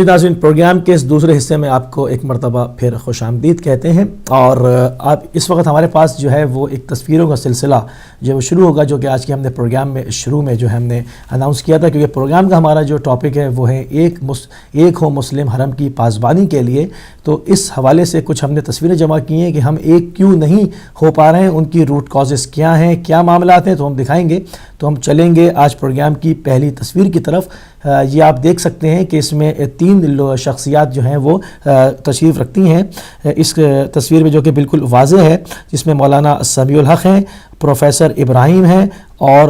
ناظرین، پروگرام کے اس دوسرے حصے میں آپ کو ایک مرتبہ پھر خوش آمدید کہتے ہیں، اور آپ اس وقت ہمارے پاس جو ہے وہ ایک تصویروں کا سلسلہ جو وہ شروع ہوگا، جو کہ آج کے ہم نے پروگرام میں شروع میں جو ہم نے اناؤنس کیا تھا، کیونکہ پروگرام کا ہمارا جو ٹاپک ہے وہ ہے ایک ہو مسلم حرم کی پاسبانی کے لیے۔ تو اس حوالے سے کچھ ہم نے تصویریں جمع کی ہیں کہ ہم ایک کیوں نہیں ہو پا رہے ہیں، ان کی روٹ کازز کیا ہیں، کیا معاملات ہیں، تو ہم دکھائیں گے۔ تو ہم چلیں گے آج پروگرام کی پہلی تصویر کی طرف۔ یہ آپ دیکھ سکتے ہیں کہ اس میں 3 شخصیات جو ہیں وہ تشریف رکھتی ہیں اس تصویر میں، جو کہ بالکل واضح ہے، جس میں مولانا سمیع الحق ہیں، پروفیسر ابراہیم ہیں اور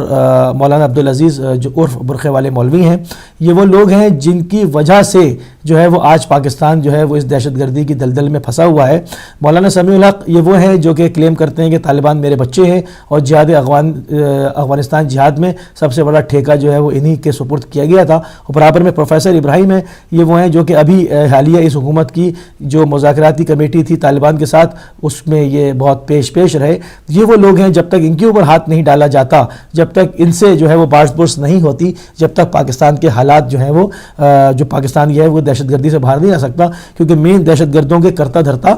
مولانا عبدالعزیز جو عرف برقعے والے مولوی ہیں۔ یہ وہ لوگ ہیں جن کی وجہ سے جو ہے وہ آج پاکستان جو ہے وہ اس دہشت گردی کی دلدل میں پھنسا ہوا ہے۔ مولانا سمیع الحق یہ وہ ہیں جو کہ کلیم کرتے ہیں کہ طالبان میرے بچے ہیں، اور جہاد افغانستان جہاد میں سب سے بڑا ٹھیکہ جو ہے وہ انہی کے سپرد کیا گیا تھا۔ اور برابر میں پروفیسر ابراہیم ہیں، یہ وہ ہیں جو کہ ابھی حالیہ اس حکومت کی جو مذاکراتی کمیٹی تھی طالبان کے ساتھ، اس میں یہ بہت پیش رہے۔ یہ وہ لوگ ہیں، جب تک ان کے اوپر ہاتھ نہیں ڈالا جاتا، جب تک ان سے جو ہے وہ باعث برس نہیں ہوتی، جب تک پاکستان کے حالات جو ہیں وہ جو پاکستان یہ ہے وہ دہشت گردی سے باہر نہیں آ سکتا، کیونکہ مین دہشت گردوں کے کرتا دھرتا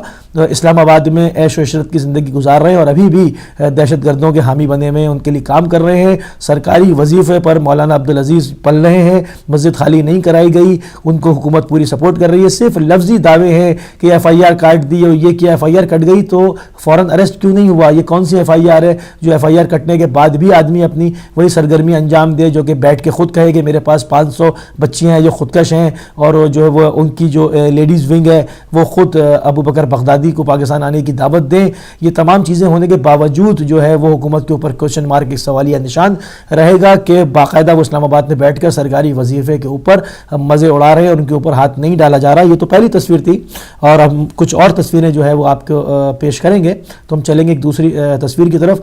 اسلام آباد میں عیش و عشرت کی زندگی گزار رہے ہیں، اور ابھی بھی دہشت گردوں کے حامی بنے ہوئے ہیں، ان کے لیے کام کر رہے ہیں۔ سرکاری وظیفے پر مولانا عبدالعزیز پل رہے ہیں، مسجد خالی نہیں کرائی گئی، ان کو حکومت پوری سپورٹ کر رہی ہے۔ صرف لفظی دعوے ہیں کہ ایف آئی آر کاٹ دی اور یہ کیا، ایف آئی آر کٹ گئی تو فوراً اریسٹ کیوں نہیں ہوا؟ یہ کون سی ایف آئی آر ہے جو ایف آئی آر کٹنے کے بعد بھی آدمی اپنی وہی سرگرمی انجام دے، جو کہ بیٹھ کے خود کہے کہ میرے پاس 500 بچیاں ہیں جو خودکش ہیں، اور جو ہے وہ ان کی جو لیڈیز ونگ ہے وہ خود ابو بکر بغدادی کو پاکستان آنے کی دعوت دیں۔ یہ تمام چیزیں ہونے کے باوجود جو ہے وہ حکومت کے اوپر کوشچن مارک ایک سوالیہ نشان رہے گا کہ باقاعدہ وہ اسلام آباد میں بیٹھ کر سرکاری وظیفے کے اوپر مزے اڑا رہے ہیں اور ان کے اوپر ہاتھ نہیں ڈالا جا رہا۔ یہ تو پہلی تصویر تھی، اور ہم کچھ اور تصویریں جو ہے وہ آپ کو پیش کریں گے۔ تو ہم چلیں گے ایک دوسری تصویر کی طرف۔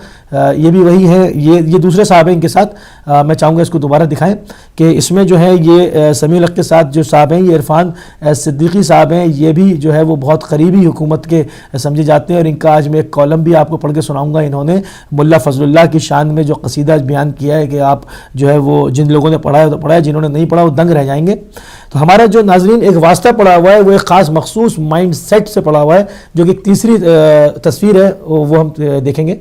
یہ بھی وہی ہے، یہ دوسرے صاحب ہیں، ان کے ساتھ میں چاہوں گا اس کو دوبارہ دکھائیں کہ اس میں جو ہے یہ سمیع الحق کے ساتھ جو صاحب ہیں، یہ عرفان صدیقی صاحب ہیں، یہ بھی جو ہے وہ بہت قریبی حکومت کے سمجھے جاتے ہیں، اور ان کا آج میں ایک کالم بھی آپ کو پڑھ کے سناؤں گا۔ انہوں نے ملا فضل اللہ کی شان میں جو قصیدہ بیان کیا ہے کہ آپ جو ہے وہ جن لوگوں نے پڑھا ہے تو پڑھا ہے، جنہوں نے نہیں پڑھا وہ دنگ رہ جائیں گے۔ تو ہمارا جو ناظرین ایک واسطہ پڑا ہوا ہے وہ ایک خاص مخصوص مائنڈ سیٹ سے پڑا ہوا ہے، جو کہ ایک تیسری تصویر ہے وہ ہم دیکھیں گے۔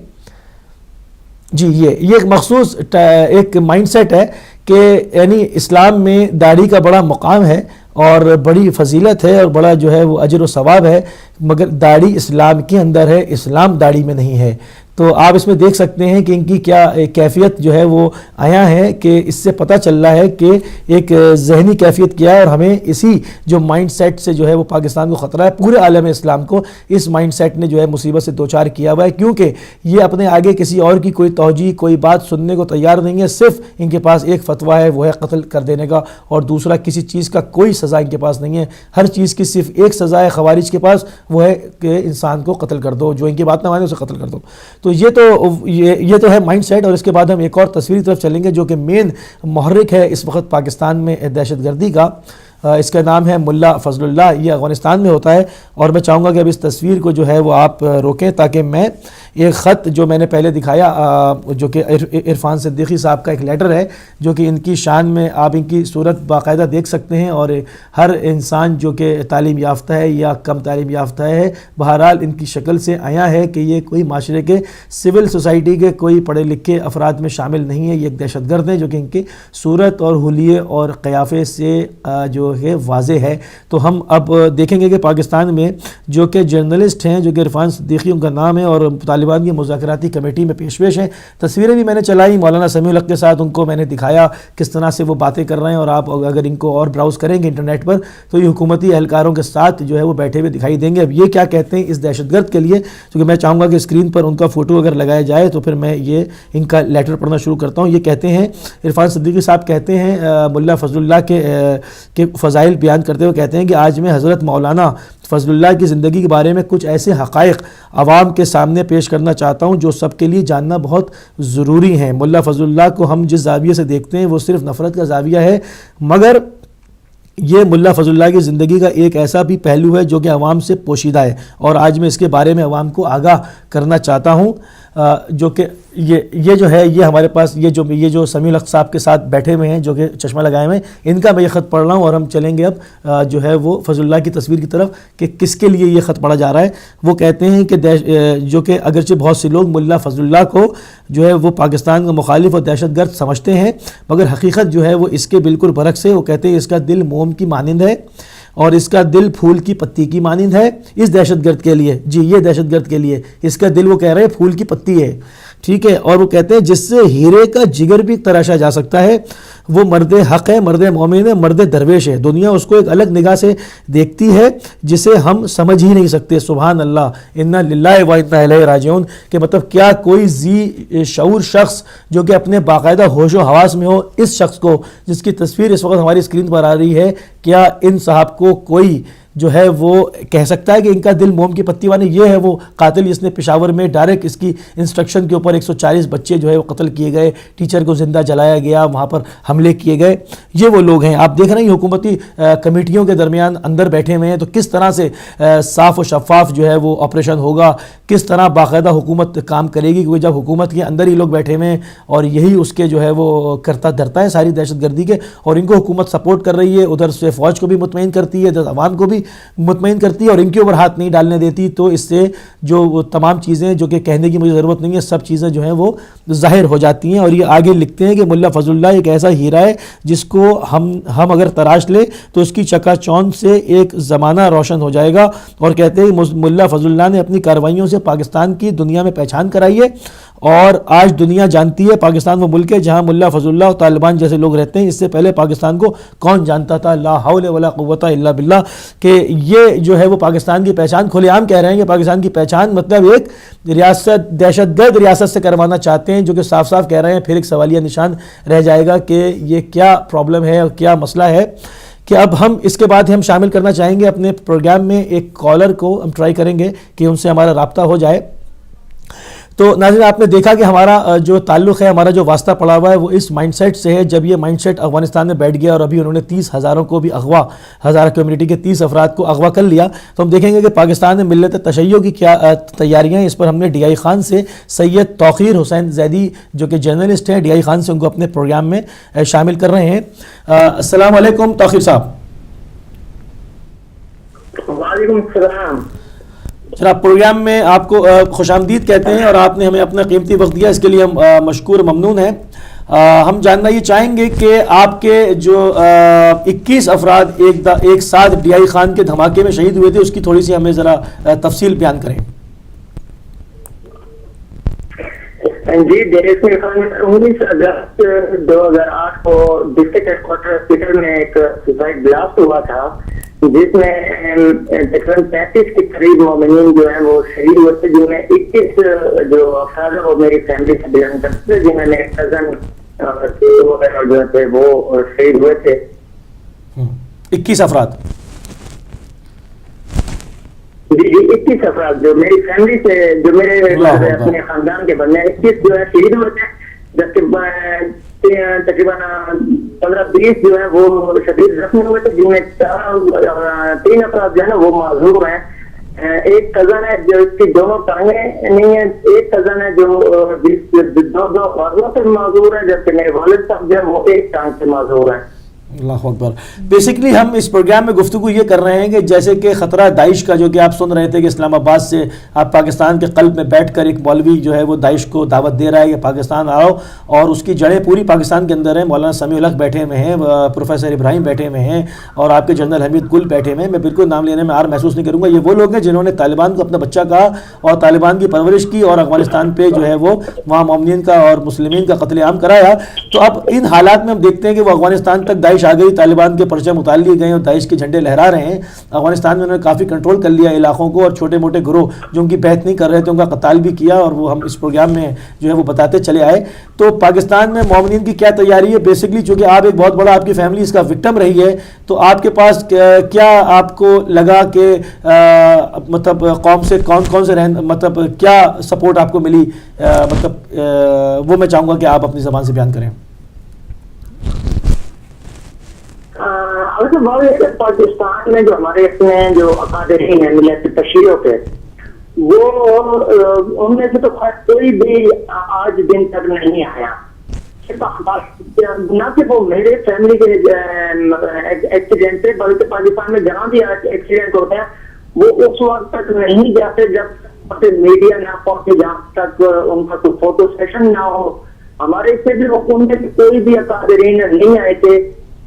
جی یہ ایک مخصوص ایک مائنڈ سیٹ ہے کہ یعنی اسلام میں داڑھی کا بڑا مقام ہے اور بڑی فضیلت ہے اور بڑا جو ہے وہ اجر و ثواب ہے، مگر داڑھی اسلام کے اندر ہے، اسلام داڑھی میں نہیں ہے۔ تو آپ اس میں دیکھ سکتے ہیں کہ ان کی کیا کیفیت جو ہے وہ آیا ہے، کہ اس سے پتہ چل رہا ہے کہ ایک ذہنی کیفیت کیا ہے، اور ہمیں اسی جو مائنڈ سیٹ سے جو ہے وہ پاکستان کو خطرہ ہے، پورے عالم اسلام کو اس مائنڈ سیٹ نے جو ہے مصیبت سے دوچار کیا ہوا ہے، کیونکہ یہ اپنے آگے کسی اور کی کوئی توجیہ کوئی بات سننے کو تیار نہیں ہے۔ صرف ان کے پاس ایک فتویٰ ہے، وہ ہے قتل کر دینے کا، اور دوسرا کسی چیز کا کوئی سزا ان کے پاس نہیں ہے۔ ہر چیز کی صرف ایک سزا ہے خوارج کے پاس، وہ ہے کہ انسان کو قتل کر دو، جو ان کی بات نہ مانے اسے قتل کر دو۔ تو یہ تو ہے مائنڈ سیٹ، اور اس کے بعد ہم ایک اور تصویر کی طرف چلیں گے جو کہ مین محرک ہے اس وقت پاکستان میں دہشت گردی کا۔ اس کا نام ہے ملا فضل اللہ، یہ افغانستان میں ہوتا ہے، اور میں چاہوں گا کہ اب اس تصویر کو جو ہے وہ آپ روکیں تاکہ میں ایک خط جو میں نے پہلے دکھایا جو کہ عرفان صدیقی صاحب کا ایک لیٹر ہے، جو کہ ان کی شان میں آپ ان کی صورت باقاعدہ دیکھ سکتے ہیں، اور ہر انسان جو کہ تعلیم یافتہ ہے یا کم تعلیم یافتہ ہے، بہرحال ان کی شکل سے آیا ہے کہ یہ کوئی معاشرے کے سول سوسائٹی کے کوئی پڑھے لکھے افراد میں شامل نہیں ہے، یہ ایک دہشت گرد ہیں، جو کہ ان کی صورت اور حلیے اور قیافے سے جو ہے واضح ہے۔ تو ہم اب دیکھیں گے کہ پاکستان میں جو کہ جرنلسٹ ہیں، جو کہ عرفان صدیقی ان کا نام ہے، اور طالبان کی مذاکراتی کمیٹی میں پیش ہیں۔ تصویریں بھی میں نے چلائی مولانا سمیع الحق کے ساتھ، ان کو میں نے دکھایا کس طرح سے وہ باتیں کر رہے ہیں، اور آپ اگر ان کو اور براؤز کریں گے انٹرنیٹ پر تو یہ حکومتی اہلکاروں کے ساتھ جو ہے وہ بیٹھے ہوئے دکھائی دیں گے۔ اب یہ کیا کہتے ہیں اس دہشت گرد کے لیے، کیونکہ میں چاہوں گا کہ اسکرین پر ان کا فوٹو اگر لگایا جائے تو پھر میں یہ ان کا لیٹر پڑھنا شروع کرتا ہوں۔ یہ کہتے ہیں، عرفان صدیقی صاحب کہتے ہیں ملا فضل اللہ کے فضائل بیان کرتے ہوئے کہتے ہیں کہ آج میں حضرت مولانا فضل اللہ کی زندگی کے بارے میں کچھ ایسے حقائق عوام کے سامنے پیش کرنا چاہتا ہوں جو سب کے لیے جاننا بہت ضروری ہیں۔ ملا فضل اللہ کو ہم جس زاویے سے دیکھتے ہیں وہ صرف نفرت کا زاویہ ہے، مگر یہ ملا فضل اللہ کی زندگی کا ایک ایسا بھی پہلو ہے جو کہ عوام سے پوشیدہ ہے، اور آج میں اس کے بارے میں عوام کو آگاہ کرنا چاہتا ہوں، جو کہ یہ جو ہے یہ ہمارے پاس یہ جو سمیع الحق صاحب کے ساتھ بیٹھے ہوئے ہیں جو کہ چشمہ لگائے ہوئے ہیں، ان کا میں یہ خط پڑھ رہا ہوں، اور ہم چلیں گے اب جو ہے وہ فضل اللہ کی تصویر کی طرف کہ کس کے لیے یہ خط پڑھا جا رہا ہے۔ وہ کہتے ہیں کہ جو کہ اگرچہ بہت سے لوگ ملا فضل اللہ کو جو ہے وہ پاکستان کا مخالف اور دہشت گرد سمجھتے ہیں، مگر حقیقت جو ہے وہ اس کے بالکل برعکس ہے۔ وہ کہتے ہیں اس کا دل موم کی مانند ہے اور اس کا دل پھول کی پتی کی مانند ہے اس دہشت گرد کے لیے، جی یہ دہشت گرد کے لیے اس کا دل وہ کہہ رہے ہیں پھول کی پتی ہے، ٹھیک ہے۔ اور وہ کہتے ہیں جس سے ہیرے کا جگر بھی تراشا جا سکتا ہے، وہ مرد حق ہے، مرد مومن ہے، مرد درویش ہے، دنیا اس کو ایک الگ نگاہ سے دیکھتی ہے جسے ہم سمجھ ہی نہیں سکتے۔ سبحان اللہ، انا للہ و انا الیہ راجعون، کہ مطلب کیا کوئی ذی شعور شخص جو کہ اپنے باقاعدہ ہوش و حواس میں ہو، اس شخص کو جس کی تصویر اس وقت ہماری اسکرین پر آ رہی ہے، کیا ان صاحب کو کوئی جو ہے وہ کہہ سکتا ہے کہ ان کا دل موم کی پتی والا؟ یہ ہے وہ قاتل جس نے پشاور میں ڈائریکٹ اس کی انسٹرکشن کے اوپر 140 بچے جو ہے وہ قتل کیے گئے، ٹیچر کو زندہ جلایا گیا، وہاں پر حملے کیے گئے۔ یہ وہ لوگ ہیں، آپ دیکھ رہے ہیں حکومتی کمیٹیوں کے درمیان اندر بیٹھے ہوئے ہیں، تو کس طرح سے صاف و شفاف جو ہے وہ آپریشن ہوگا، کس طرح باقاعدہ حکومت کام کرے گی، کیونکہ جب حکومت کے اندر ہی لوگ بیٹھے ہوئے ہیں اور یہی اس کے جو ہے وہ کرتا دھرتا ہے ساری دہشت گردی کے، اور ان کو حکومت سپورٹ کر رہی ہے، ادھر سے فوج کو بھی مطمئن کرتی ہے، ادھر عوام کو بھی مطمئن کرتی ہے، اور ان کے اوپر ہاتھ نہیں ڈالنے دیتی، تو اس سے جو تمام چیزیں جو کہ کہنے کی مجھے ضرورت نہیں ہے، سب چیزیں جو ہیں وہ ظاہر ہو جاتی ہیں۔ اور یہ آگے لکھتے ہیں کہ ملا فضل اللہ ایک ایسا ہیرا ہے جس کو ہم اگر تراش لیں تو اس کی چکا چوند سے ایک زمانہ روشن ہو جائے گا۔ اور کہتے ہیں ملا فضل اللہ نے اپنی کارروائیوں سے پاکستان کی دنیا میں پہچان کرائی ہے، اور آج دنیا جانتی ہے پاکستان وہ ملک ہے جہاں ملا فضل اللہ اور طالبان جیسے لوگ رہتے ہیں۔ اس سے پہلے پاکستان کو کون جانتا تھا؟ لا حول ولا قوت الا باللہ، کہ یہ جو ہے وہ پاکستان کی پہچان کھلے عام کہہ رہے ہیں کہ پاکستان کی پہچان مطلب ایک ریاست دہشت گرد ریاست سے کروانا چاہتے ہیں، جو کہ صاف صاف کہہ رہے ہیں۔ پھر ایک سوالیہ نشان رہ جائے گا کہ یہ کیا پرابلم ہے اور کیا مسئلہ ہے، کہ اب ہم اس کے بعد ہم شامل کرنا چاہیں گے اپنے پروگرام میں ایک کالر کو، ہم ٹرائی کریں گے کہ ان سے ہمارا رابطہ ہو جائے۔ تو ناظرین، آپ نے دیکھا کہ ہمارا جو تعلق ہے، ہمارا جو واسطہ پڑا ہوا ہے وہ اس مائنڈ سیٹ سے ہے۔ جب یہ مائنڈ سیٹ افغانستان میں بیٹھ گیا اور ابھی انہوں نے 30,000 کو بھی ہزارہ کمیونٹی کے 30 افراد کو اغوا کر لیا، تو ہم دیکھیں گے کہ پاکستان میں ملت تشیع کی کیا تیاریاں ہیں۔ اس پر ہم نے ڈی آئی خان سے سید توقیر حسین زیدی جو کہ جرنلسٹ ہیں، ڈی آئی خان سے ان کو اپنے پروگرام میں شامل کر رہے ہیں۔ السلام علیکم توقیر صاحب۔ وعلیکم السلام جناب، پروگرام میں آپ کو خوش آمدید کہتے ہیں، اور آپ نے ہمیں اپنا قیمتی وقت دیا، اس کے لیے ہم مشکور ممنون ہیں۔ ہم جاننا یہ چاہیں گے کہ آپ کے جو 21 افراد ایک ساتھ ڈی آئی خان کے دھماکے میں شہید ہوئے تھے، اس کی تھوڑی سی ہمیں ذرا تفصیل بیان کریں۔ جی، ڈی خان 19 اگست 2008 کو ڈسٹرکٹ ہیڈ کوارٹر ہاسپٹل میں ایک سوسائڈ بلاسٹ ہوا تھا، جس میں تقریباً 35 کے قریب مومنین جو ہیں وہ شہید ہوئے تھے، جن میں 21 جو افراد ہیں وہ میری فیملی سے بلانگ کرتے تھے، جنہوں نے کزن وغیرہ جو تھے وہ شہید ہوئے تھے۔ 21 افراد؟ جی 21 افراد جو میری فیملی سے، جو میرے اپنے خاندان کے بندے 21 جو ہے شہید ہوئے تھے، جبکہ تقریباً 15-20 جو ہے وہ شدید زخمی ہوئے تھے، جن میں 3 افراد جو ہے نا وہ معذور ہیں۔ ایک کزن ہے جو اس کی دونوں ٹانگیں نہیں ہیں، ایک کزن ہے جو دو بازوؤں سے معذور ہے، جبکہ میرے والد صاحب جو ہے وہ ایک ٹانگ سے معذور ہیں۔ اللہ اکبر۔ بیسکلی ہم اس پروگرام میں گفتگو یہ کر رہے ہیں کہ جیسے کہ خطرہ داعش کا جو کہ آپ سن رہے تھے کہ اسلام آباد سے آپ پاکستان کے قلب میں بیٹھ کر ایک مولوی جو ہے وہ داعش کو دعوت دے رہا ہے کہ پاکستان آؤ، اور اس کی جڑیں پوری پاکستان کے اندر ہیں۔ مولانا سمیع الحق بیٹھے ہوئے ہیں، پروفیسر ابراہیم بیٹھے ہوئے ہیں، اور آپ کے جنرل حمید گل بیٹھے ہوئے ہیں۔ میں بالکل نام لینے میں آر محسوس نہیں کروں گا۔ یہ وہ لوگ ہیں جنہوں نے طالبان کو اپنا بچہ کہا اور طالبان کی پرورش کی، اور افغانستان پہ جو ہے وہ وہاں مومنین کا اور مسلمین کا قتل عام کرایا۔ تو اب ان حالات میں ہم دیکھتے ہیں کہ وہ افغانستان تک داعش آ گئی، طالبان کے پرچم اتار لیے گئے اور داعش کے جھنڈے لہرا رہے ہیں۔ افغانستان میں انہوں نے کافی کنٹرول کر لیا علاقوں کو، اور چھوٹے موٹے گروہ جو ان کی بیعت نہیں کر رہے تھے ان کا قتال بھی کیا، اور وہ ہم اس پروگرام میں جو ہے وہ بتاتے چلے آئے۔ تو پاکستان میں مومنین کی کیا تیاری ہے؟ بیسکلی چونکہ آپ ایک بہت بڑا، آپ کی فیملی اس کا وکٹم رہی ہے، تو آپ کے پاس کیا آپ کو لگا کہ مطلب قوم سے کون سے مطلب کیا سپورٹ آپ کو ملی؟ مطلب وہ میں چاہوں گا کہ آپ اپنی زبان سے بیان کریں۔ پاکستان میں جو ہمارے اپنے جو اکادرین ہیں ملت تشیع کے، وہ ان میں سے تو کوئی بھی آج دن تک نہیں آیا. نہ صرف وہ میرے فیملی کے ایکسیڈنٹ سے بلکہ پاکستان میں جہاں بھی ایکسیڈنٹ ہوتے ہیں وہ اس وقت تک نہیں جاتے جب میڈیا نہ پہنچے, جہاں تک ان کا کوئی فوٹو سیشن نہ ہو. ہمارے اس سے بھی حکومت میں کوئی بھی اکابرین نہیں آئے تھے,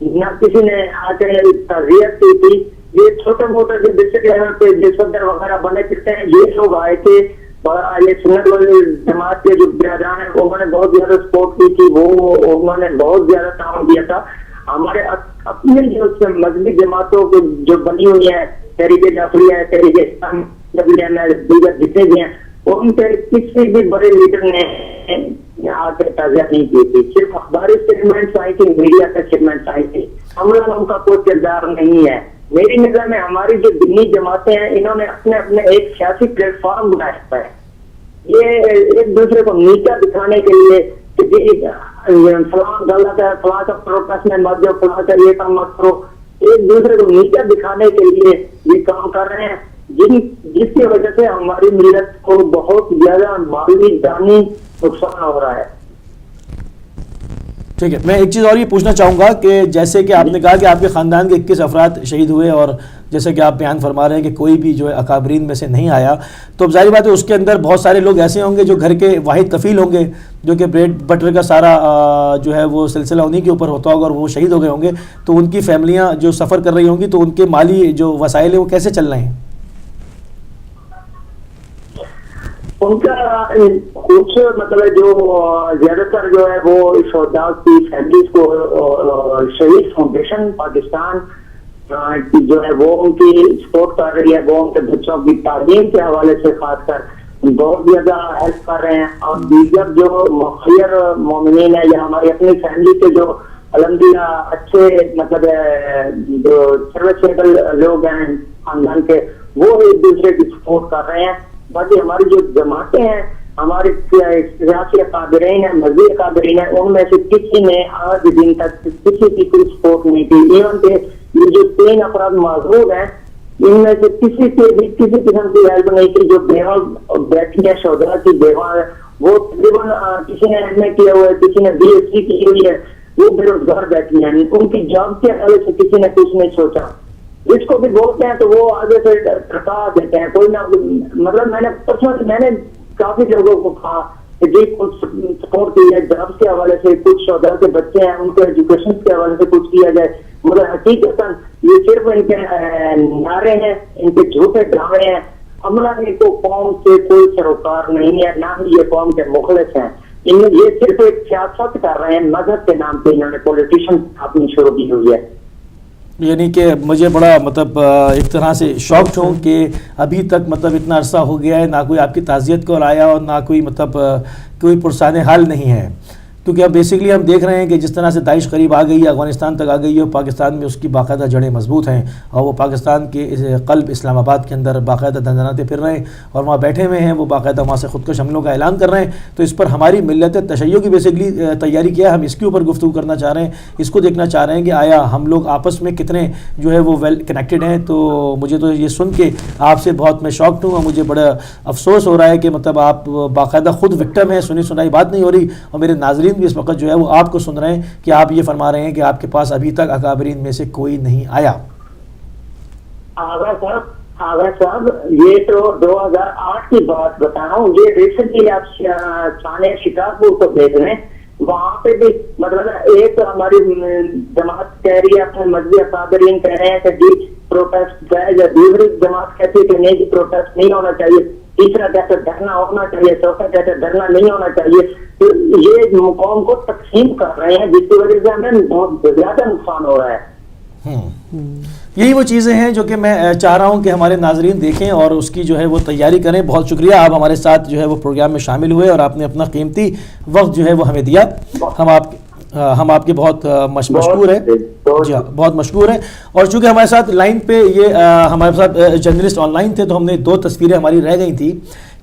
نہ کسی نے آ کے تعزیت کی تھی. یہ چھوٹے موٹے جو ڈسٹرکٹ لیول پہ جو صدر وغیرہ بنے کرتے ہیں یہ لوگ آئے تھے, اور یہ سنت والی جماعت کے جو برادران ہیں انہوں نے بہت زیادہ سپورٹ کی تھی, وہ انہوں نے بہت زیادہ تعاون دیا تھا. ہمارے اپنے جو مذہبی جماعتوں کو جو بنی ہوئی ہیں, تحریک جعفریہ ہے, تحریک اسلام دیگر جتنے بھی ہیں, ان کے کسی بھی بڑے لیڈر نے آ کے تعزیت نہیں کی تھی. صرف اخباری اسٹیٹمنٹس آئی تھی, میڈیا کے اسٹیٹمنٹس آئی تھی. ہم لوگ ان کا کوئی کردار نہیں ہے. میری نظر میں ہماری جو دینی جماعتیں ہیں انہوں نے اپنے اپنے ایک سیاسی پلیٹ فارم بنایا ہے. یہ ایک دوسرے کو نیچا دکھانے کے لیے فلاں غلط ہے, فلاں کا پروٹیسٹ میں مت جاؤ, فلاں کا یہ کام مت کرو, ایک دوسرے کو نیچا دکھانے کے لیے یہ کام کر رہے ہیں, جس کی وجہ سے ہماری ملت کو بہت زیادہ مالی جانی نقصان ہو رہا ہے. ٹھیک ہے, میں ایک چیز اور یہ پوچھنا چاہوں گا کہ جیسے کہ آپ نے کہا کہ آپ کے خاندان کے 21 افراد شہید ہوئے, اور جیسے کہ آپ بیان فرما رہے ہیں کہ کوئی بھی جو ہے اکابرین میں سے نہیں آیا, تو اب ظاہر بات ہے اس کے اندر بہت سارے لوگ ایسے ہوں گے جو گھر کے واحد کفیل ہوں گے, جو کہ بریڈ بٹر کا سارا جو ہے وہ سلسلہ انہی کے اوپر ہوتا ہوگا, اور وہ شہید ہو گئے ہوں گے. تو ان کی فیملیاں جو سفر کر رہی ہوں گی تو ان کے مالی جو وسائل ہیں وہ کیسے چل رہے ہیں؟ ان کا کچھ مطلب جو زیادہ تر جو ہے وہ شہداء کی فیملیز کو شہید فاؤنڈیشن پاکستان جو ہے وہ ان کی سپورٹ کر رہی ہے, وہ ان کے بچوں کی تعلیم کے حوالے سے خاص کر بہت زیادہ ہیلپ کر رہے ہیں. اور دیگر جو مخیر مومنین ہیں یا ہماری اپنی فیملی کے جو الحمدللہ اچھے مطلب جو سروسیبل لوگ ہیں خاندان کے, وہ ایک دوسرے کی سپورٹ کر رہے ہیں. باقی ہماری جو جماعتیں ہیں, ہمارے سیاسی اکابرین ہیں, مذہبی اکابرین ہیں, ان میں سے کسی نے آج دن تک کسی کی کوئی سپورٹ نہیں کی. ایون کہ یہ جو 3 افراد معذور ہیں ان میں سے کسی سے بھی کسی قسم کی ہیلپ نہیں کی. جو بیوہ بیٹھی ہے, شہداء کی بیوہ ہے, وہ تقریباً کسی نے ایم اے کیا ہوا ہے, کسی نے بی ایس سی کی ہوئی ہے, وہ بے روزگار بیٹھی ہیں. ان کی جاب کے حوالے سے کسی نے کچھ نہیں سوچا. جس کو بھی بولتے ہیں تو وہ آگے سے ٹرکا دیتے ہیں. کوئی نہ مطلب میں نے کافی لوگوں کو کہا کہ جی کچھ سپورٹ کی جائے, جابس کے حوالے سے, کچھ شہداء کے بچے ہیں ان کے ایجوکیشن کے حوالے سے کچھ کیا جائے. مگر حقیقت یہ صرف ان کے نعرے ہیں, ان کے جھوٹے ڈرامے ہیں. ہمارا کو قوم سے کوئی سروکار نہیں ہے, نہ ہی یہ قوم کے مخلص ہیں. یہ صرف ایک سیاست کر رہے ہیں, مذہب کے نام پہ انہوں نے پولیٹیشن اپنی شروع کی ہوئی ہے. یعنی کہ مجھے بڑا مطلب ایک طرح سے شوق ہوں کہ ابھی تک مطلب اتنا عرصہ ہو گیا ہے, نہ کوئی آپ کی تعزیت کو آیا اور نہ کوئی مطلب کوئی پرسان حال نہیں ہے. کیونکہ اب بیسکلی ہم دیکھ رہے ہیں کہ جس طرح سے داعش قریب آ گئی ہے, افغانستان تک آ گئی ہے, پاکستان میں اس کی باقاعدہ جڑیں مضبوط ہیں, اور وہ پاکستان کے قلب اسلام آباد کے اندر باقاعدہ دندناتے پھر رہے ہیں اور وہاں بیٹھے ہوئے ہیں. وہ باقاعدہ وہاں سے خودکش حملوں کا اعلان کر رہے ہیں. تو اس پر ہماری ملت تشیع کی بیسکلی تیاری کیا ہے, ہم اس کے اوپر گفتگو کرنا چاہ رہے ہیں. اس کو دیکھنا چاہ رہے ہیں کہ آیا ہم لوگ آپس میں کتنے جو ہے وہ ویل کنیکٹڈ ہیں. تو مجھے تو یہ سن کے آپ سے بہت میں شاکڈ ہوں, اور مجھے بڑا افسوس ہو رہا ہے کہ مطلب آپ باقاعدہ خود وکٹم ہیں, سنی سنائی بات نہیں ہو رہی, اور میرے ناظرین بھی اس وقت جو ہے وہ آپ کو سن رہے ہیں کہ آپ یہ فرما رہے ہیں کہ آپ کے پاس ابھی تک اکابرین میں سے کوئی نہیں آیا. آغا صاحب یہ تو 2008 کی بات بتا رہا ہوں. یہ ریسنٹلی آپ تھانے شکارپور کو دیکھ رہے ہیں, وہاں پہ بھی مطلب ایک ہماری جماعت کہہ رہی ہے, اپنے مذہبی اکابرین کہہ رہے ہیں کہ جی پروٹیسٹ جائز ہے, دوسری جماعت کہتی ہے کہ نہیں جی پروٹیسٹ نہیں ہونا چاہیے, تیسرا کہتے دھرنا ہونا چاہیے, چوتھا کہتے دھرنا نہیں ہونا چاہیے. تو یہ قوم کو تقسیم کر رہے ہیں جس کی وجہ سے ہمیں بہت زیادہ نقصان ہو رہا ہے. یہی وہ چیزیں ہیں جو کہ میں چاہ رہا ہوں کہ ہمارے ناظرین دیکھیں اور اس کی جو ہے وہ تیاری کریں. بہت شکریہ, آپ ہمارے ساتھ جو ہے وہ پروگرام میں شامل ہوئے اور آپ نے اپنا قیمتی وقت جو ہے وہ ہمیں دیا. ہم آپ کے بہت مشکور ہیں. جی ہاں, بہت مشکور ہیں. اور چونکہ ہمارے ساتھ لائن پہ یہ ہمارے ساتھ جرنلسٹ آن لائن تھے, تو ہم نے 2 تصویریں ہماری رہ گئی تھیں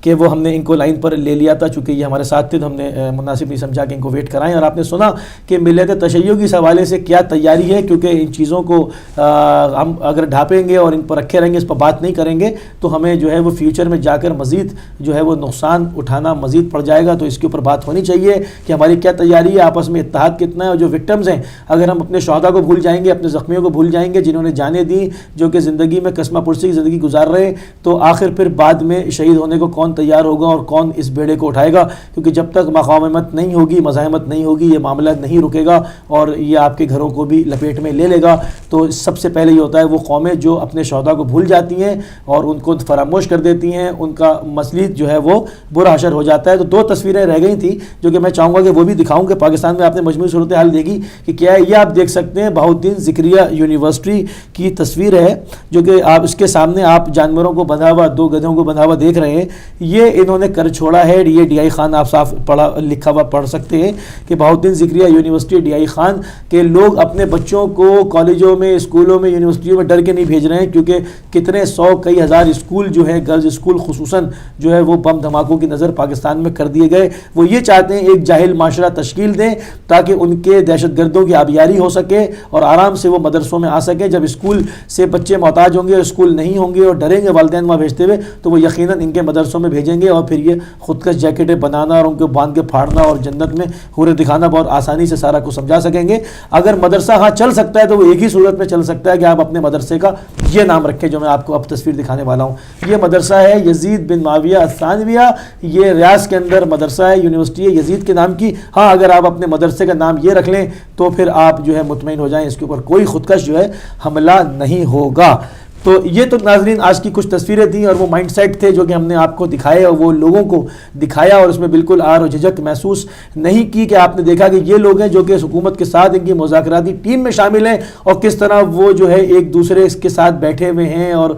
کہ وہ ہم نے ان کو لائن پر لے لیا تھا، چونکہ یہ ہمارے ساتھ تھے تو ہم نے مناسب نہیں سمجھا کہ ان کو ویٹ کرائیں. اور آپ نے سنا کہ ملت تشیع کی اس حوالے سے کیا تیاری ہے، کیونکہ ان چیزوں کو ہم اگر ڈھانپیں گے اور ان پر رکھے رہیں گے، اس پر بات نہیں کریں گے تو ہمیں جو ہے وہ فیوچر میں جا کر مزید جو ہے وہ نقصان اٹھانا مزید پڑ جائے گا. تو اس کے اوپر بات ہونی چاہیے کہ ہماری کیا تیاری ہے، آپس میں اتحاد کتنا ہے، اور جو وکٹمز ہیں اگر ہم اپنے شہداء کو بھول جائیں گے، اپنے زخمیوں کو بھول جائیں گے جنہوں نے جانیں دی، جو کہ زندگی میں قسمہ پرسی کی زندگی گزار رہے ہیں، تو آخر پھر بعد میں شہید ہونے کو کون تیار ہوگا اور کون اس بیڑے کو اٹھائے گا؟ کیونکہ جب تک مقاومت نہیں ہوگی، مزاحمت نہیں ہوگی، یہ معاملہ نہیں رکے گا اور یہ آپ کے گھروں کو بھی لپیٹ میں لے لے گا. تو سب سے پہلے یہ ہوتا ہے وہ قومیں جو اپنے شہداء کو بھول جاتی ہیں اور ان کو فراموش کر دیتی ہیں، ان کا مسلط جو ہے وہ برا حشر ہو جاتا ہے. تو دو تصویریں رہ گئی تھیں جو کہ میں چاہوں گا کہ وہ بھی دکھاؤں کہ پاکستان میں آپ نے مجموعی صورتحال دیکھی کہ کیا ہے. یہ آپ دیکھ سکتے ہیں بہاؤالدین ذکریہ یونیورسٹی کی تصویر ہے، جو کہ آپ اس کے سامنے آپ جانوروں کو بندھا ہوا، دو گدھوں کو بندھا ہوا دیکھ رہے ہیں. یہ انہوں نے کر چھوڑا ہے، یہ ڈی آئی خان، آپ صاف پڑھا لکھا ہوا پڑھ سکتے ہیں کہ بہاؤالدین ذکریہ یونیورسٹی ڈی آئی خان کے لوگ اپنے بچوں کو کالجوں میں، اسکولوں میں، یونیورسٹیوں میں ڈر کے نہیں بھیج رہے ہیں، کیونکہ کتنے سو کئی ہزار اسکول جو ہے، گرلز اسکول خصوصاً جو ہے وہ بم دھماکوں کی نظر پاکستان میں کر دیے گئے. وہ یہ چاہتے ہیں ایک جاہل معاشرہ تشکیل دیں تاکہ ان کے دہشت گردوں کی آبیاری ہو سکے اور آرام سے وہ مدرسوں میں آ سکیں. جب اسکول سے بچے محتاج ہوں گے اور اسکول نہیں ہوں گے اور ڈریں گے والدین وہاں بھیجتے ہوئے، تو وہ یقیناً ان کے مدرسوں میں بھیجیں گے اور پھر یہ خودکش جیکٹیں بنانا اور ان کو باندھ کے پھاڑنا اور جنت میں حوریں دکھانا بہت آسانی سے سارا کچھ سمجھا سکیں گے. اگر مدرسہ ہاں چل سکتا ہے تو وہ ایک ہی صورت میں چل سکتا ہے کہ آپ اپنے مدرسے کا یہ نام رکھیں جو میں آپ کو اب تصویر دکھانے والا ہوں. یہ مدرسہ ہے یزید بن معاویہ الثانویہ، یہ ریاض کے اندر مدرسہ ہے، یونیورسٹی ہے یزید کے نام کی. ہاں اگر آپ اپنے مدرسے کا نام یہ رکھ لیں تو پھر آپ جو ہے مطمئن ہو جائیں، اس کے اوپر کوئی خودکش جو ہے حملہ نہیں ہوگا. تو یہ تو ناظرین آج کی کچھ تصویریں تھیں اور وہ مائنڈ سیٹ تھے جو کہ ہم نے آپ کو دکھائے اور وہ لوگوں کو دکھایا، اور اس میں بالکل آر و جھجک محسوس نہیں کی کہ آپ نے دیکھا کہ یہ لوگ ہیں جو کہ حکومت کے ساتھ ان کی مذاکراتی ٹیم میں شامل ہیں اور کس طرح وہ جو ہے ایک دوسرے کے ساتھ بیٹھے ہوئے ہیں اور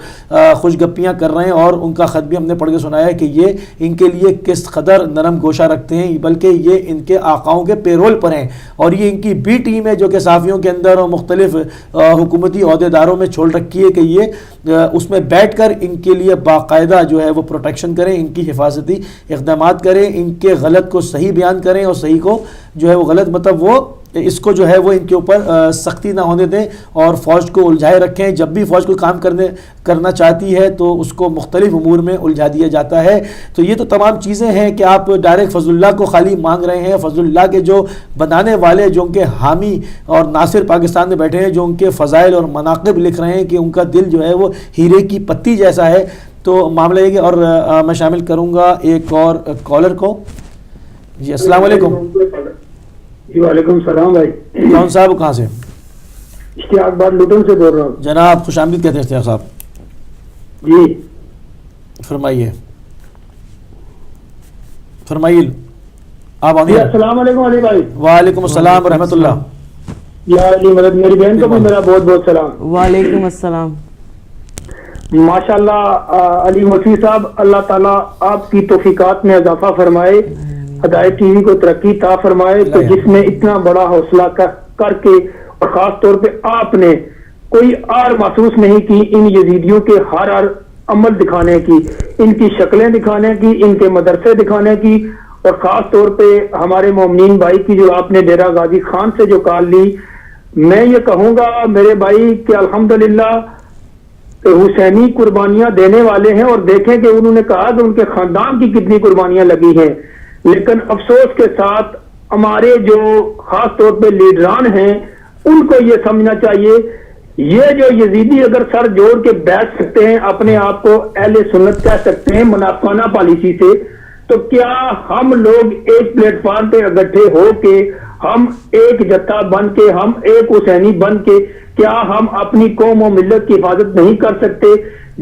خوش گپیاں کر رہے ہیں. اور ان کا خط بھی ہم نے پڑھ کے سنایا کہ یہ ان کے لیے کس قدر نرم گوشہ رکھتے ہیں، بلکہ یہ ان کے آقاؤں کے پیرول پر ہیں اور یہ ان کی بی ٹیم ہے جو کہ صحافیوں کے اندر اور مختلف حکومتی عہدیداروں میں چھوڑ رکھی ہے کہ یہ اس میں بیٹھ کر ان کے لیے باقاعدہ جو ہے وہ پروٹیکشن کریں، ان کی حفاظتی اقدامات کریں، ان کے غلط کو صحیح بیان کریں اور صحیح کو جو ہے وہ غلط، مطلب وہ اس کو جو ہے وہ ان کے اوپر سختی نہ ہونے دیں اور فوج کو الجھائے رکھیں. جب بھی فوج کو کام کرنا چاہتی ہے تو اس کو مختلف امور میں الجھا دیا جاتا ہے. تو یہ تو تمام چیزیں ہیں کہ آپ ڈائریکٹ فضل اللہ کو خالی مانگ رہے ہیں. فضل اللہ کے جو بنانے والے، جو ان کے حامی اور ناصر پاکستان میں بیٹھے ہیں، جو ان کے فضائل اور مناقب لکھ رہے ہیں کہ ان کا دل جو ہے وہ ہیرے کی پتی جیسا ہے. تو معاملہ یہ کہ اور میں شامل کروں گا ایک اور کالر کو. جی السلام علیکم. جی وعلیکم السلام بھائی. کون صاحب کہاں سے؟ اشتیاق بات لوٹن سے بول رہا ہوں. جناب خوش آمدید کہتے ہیں اشتیاق صاحب. جی فرمائیے آپ. السلام علیکم علی بھائی. وعلیکم السلام ورحمۃ اللہ. یا علی مدد، میری بہن کو بھی میرا بہت بہت سلام. وعلیکم السلام. ماشاء اللہ علی مسیح صاحب، اللہ تعالیٰ آپ کی توفیقات میں اضافہ فرمائے، ہدایت ٹی وی کو ترقی عطا فرمائے. تو جس میں اتنا بڑا حوصلہ کر کے اور خاص طور پہ آپ نے کوئی آر محسوس نہیں کی ان یزیدیوں کے ہر عمل دکھانے کی، ان کی شکلیں دکھانے کی، ان کے مدرسے دکھانے کی، اور خاص طور پہ ہمارے مومنین بھائی کی جو آپ نے ڈیرہ غازی خان سے جو کال لی. میں یہ کہوں گا میرے بھائی کہ الحمدللہ حسینی قربانیاں دینے والے ہیں، اور دیکھیں کہ انہوں نے کہا کہ ان کے خاندان کی کتنی قربانیاں لگی ہیں. لیکن افسوس کے ساتھ ہمارے جو خاص طور پہ لیڈران ہیں ان کو یہ سمجھنا چاہیے، یہ جو یزیدی اگر سر جوڑ کے بیٹھ سکتے ہیں، اپنے آپ کو اہل سنت کہہ سکتے ہیں منافقانہ پالیسی سے، تو کیا ہم لوگ ایک پلیٹ فارم پہ اکٹھے ہو کے، ہم ایک جتھا بن کے، ہم ایک حسینی بن کے، کیا ہم اپنی قوم و ملت کی حفاظت نہیں کر سکتے؟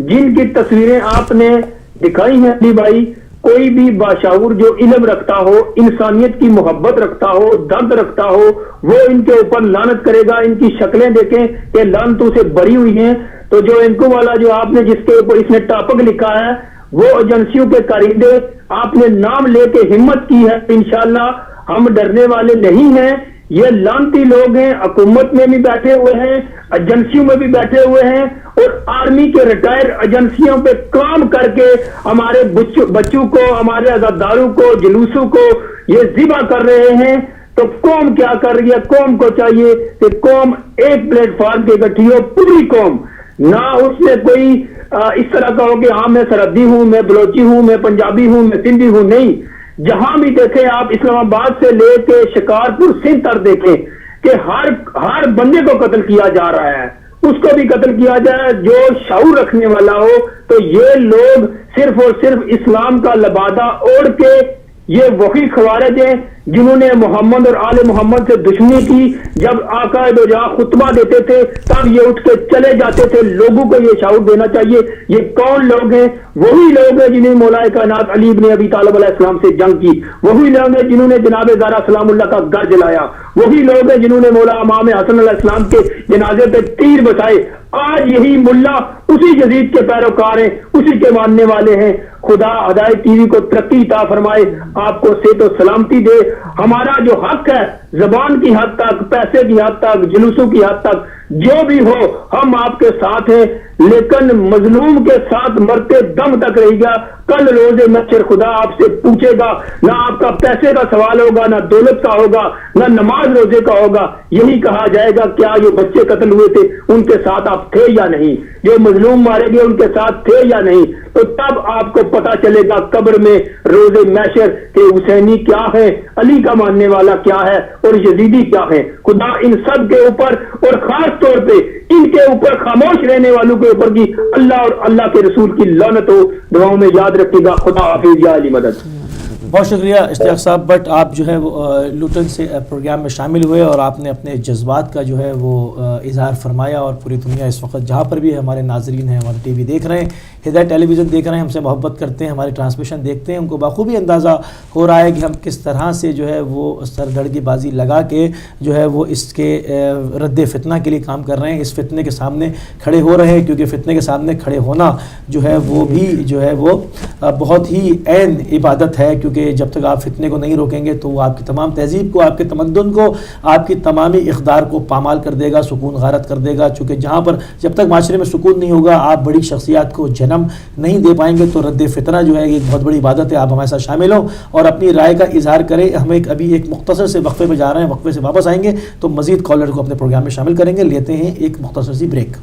جن کی تصویریں آپ نے دکھائی ہیں علی بھائی، کوئی بھی باشعور جو علم رکھتا ہو، انسانیت کی محبت رکھتا ہو، درد رکھتا ہو، وہ ان کے اوپر لعنت کرے گا. ان کی شکلیں دیکھیں کہ لعنتوں سے بری ہوئی ہیں. تو جو انکو والا جو آپ نے جس کے اوپر اس نے ٹاپک لکھا ہے، وہ ایجنسیوں کے کارندے آپ نے نام لے کے ہمت کی ہے. انشاءاللہ ہم ڈرنے والے نہیں ہیں. یہ لانتی لوگ ہیں، حکومت میں بھی بیٹھے ہوئے ہیں، ایجنسیوں میں بھی بیٹھے ہوئے ہیں، اور آرمی کے ریٹائر ایجنسیوں پہ کام کر کے ہمارے بچوں کو، ہمارے عزاداروں کو، جلوسوں کو یہ ذبح کر رہے ہیں۔ تو قوم کیا کر رہی ہے؟ قوم کو چاہیے کہ قوم ایک پلیٹ فارم پہ اکٹھی ہو، پوری قوم، نہ اس میں کوئی اس طرح کا ہو کہ ہاں میں سرحدی ہوں، میں بلوچی ہوں، میں پنجابی ہوں، میں سندھی ہوں، نہیں۔ جہاں بھی دیکھیں آپ، اسلام آباد سے لے کے شکارپور سندھ تک دیکھیں کہ ہر بندے کو قتل کیا جا رہا ہے، اس کو بھی قتل کیا جائے جو شعور رکھنے والا ہو۔ تو یہ لوگ صرف اور صرف اسلام کا لبادہ اوڑھ کے، یہ وہی خوارج ہیں جنہوں نے محمد اور آل محمد سے دشمنی کی۔ جب آقا دو جہاں خطبہ دیتے تھے تب یہ اٹھ کے چلے جاتے تھے۔ لوگوں کو یہ شعور دینا چاہیے۔ یہ کون لوگ ہیں؟ وہی لوگ ہیں جنہیں مولا کائنات علی بن ابی طالب علیہ السلام سے جنگ کی، وہی لوگ ہیں جنہوں نے جناب زہرا سلام اللہ کا گھر جلایا، وہی لوگ ہیں جنہوں نے مولا امام حسن علیہ السلام کے جنازے پہ تیر بچائے۔ آج یہی ملا اسی یزید کے پیروکار ہیں، اسی کے ماننے والے ہیں۔ خدا ہدایت ٹی وی کو ترقی عطا فرمائے، آپ کو صحت و سلامتی دے۔ ہمارا جو حق ہے زبان کی حد تک، پیسے کی حد تک، جلوسوں کی حد تک، جو بھی ہو ہم آپ کے ساتھ ہیں، لیکن مظلوم کے ساتھ مرتے دم تک رہے گا۔ کل روز محشر خدا آپ سے پوچھے گا، نہ آپ کا پیسے کا سوال ہوگا، نہ دولت کا ہوگا، نہ نماز روزے کا ہوگا۔ یہی کہا جائے گا کیا جو بچے قتل ہوئے تھے ان کے ساتھ آپ تھے یا نہیں، جو مظلوم مارے گئے ان کے ساتھ تھے یا نہیں۔ تو تب آپ کو پتا چلے گا قبر میں روز محشر کہ حسینی کیا ہے، علی کا ماننے والا کیا ہے، اور یزیدی کیا ہے۔ خدا ان سب کے اوپر، اور خاص طور پہ ان کے اوپر خاموش رہنے والوں کے اوپر کی اللہ اور اللہ کے رسول کی لعنت ہو۔ دعاؤں میں یاد رکھے گا۔ خدا حافظ، یا علی مدد۔ بہت شکریہ اشتیاق صاحب بٹ، آپ جو ہے وہ لوٹن سے پروگرام میں شامل ہوئے اور آپ نے اپنے جذبات کا جو ہے وہ اظہار فرمایا، اور پوری دنیا اس وقت جہاں پر بھی ہمارے ناظرین ہیں، ہمارے ٹی وی دیکھ رہے ہیں، ہدایت ٹیلی ویژن دیکھ رہے ہیں، ہم سے محبت کرتے ہیں، ہماری ٹرانسمیشن دیکھتے ہیں، ان کو بخوبی اندازہ ہو رہا ہے کہ ہم کس طرح سے جو ہے وہ سر کی بازی لگا کے جو ہے وہ اس کے رد فتنہ کے لیے کام کر رہے ہیں، اس فتنے کے سامنے کھڑے ہو رہے ہیں، کیونکہ فتنے کے سامنے کھڑے ہونا جو ہے وہ بھی جو ہے وہ بہت ہی عین عبادت ہے، کیونکہ جب تک آپ فتنے کو نہیں روکیں گے تو وہ آپ کی تمام تہذیب کو، آپ کے تمدن کو، آپ کی تمامی اقدار کو پامال کر دے گا، سکون غارت کر دے گا۔ چونکہ جہاں پر جب تک معاشرے میں سکون نہیں ہوگا، آپ بڑی شخصیات کو جنم نہیں دے پائیں گے۔ تو رد فتنہ جو ہے ایک بہت بڑی عبادت ہے۔ آپ ہمارے ساتھ شامل ہوں اور اپنی رائے کا اظہار کریں۔ ہم ابھی ایک مختصر سے وقفے پہ جا رہے ہیں، وقفے سے واپس آئیں گے تو مزید کالر کو اپنے پروگرام میں شامل کریں گے۔ لیتے ہیں ایک مختصر سی بریک۔